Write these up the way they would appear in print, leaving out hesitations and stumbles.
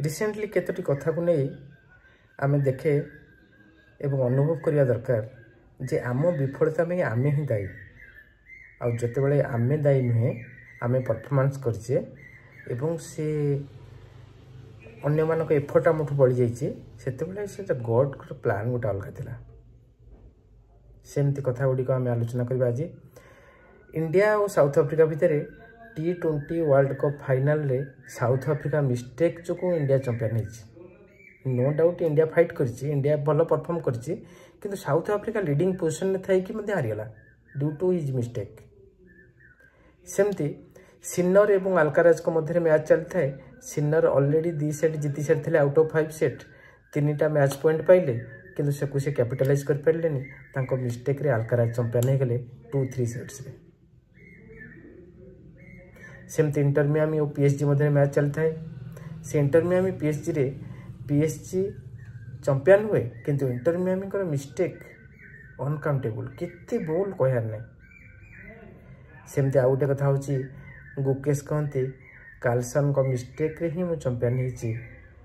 Recently केतोटी कथा को नहीं आम देखे एवं अनुभव करने दरकार जे आम विफलता में आम ही दायी आउ जिते बड़े आम दायी नुहे आम परफॉर्मेंस करछे एवं से अन्य मानक एफर्ट आमठू बढ़ी जाइए से गॉड को प्लान गोटे अलग थिला सेमती कथा गुड़िक आम आलोचना करबा आज इंडिया और साउथ अफ्रीका भितर T20 वर्ल्ड कप फाइनल रे साउथ अफ्रीका मिस्टेक जो इंडिया चैंपियन होती नो डाउट इंडिया फाइट करछि इंडिया भल परफॉर्म करछि किंतु साउथ अफ्रीका लीडिंग पोजिशन में थी कि हारीगला ड्यू टू हिज मिस्टेक सेमती सिन्नर एवं अल्काराज को मध्य मैच चलता है सिन्नर ऑलरेडी 2 सेट जीति सारी आउट ऑफ 5 सेट 3टा मैच पॉइंट पाइले किंतु से कैपिटलाइज कर पारे मिस्टेक रे अल्काराज चैंपियन हो गले 2-3 सेट्स रे सेमती इंटर मियामी और PSG मध्य मैच चलता है से इंटर मियामी PSG रे PSG चैंपियन हुए किंतु इंटर मियामी को मिस्टेक अनकाउंटेबल केते बोल कहर नहीं सेमती आउ गोटे कथा होची गुकेश कहते कार्लसन को मिस्टेक रे ही मु चैंपियन होची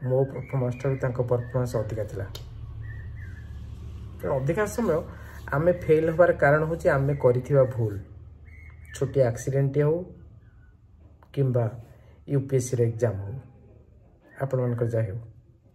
मो परफॉर्मेंस परफॉर्मेंस अधिका थिला अधिकांश समय आमे फेल होबार कारण होची आमे करिथिबा भूल छोटी एक्सीडेंट हो किंबा UPSC एग्जाम हो आपण मन कर जाय हो।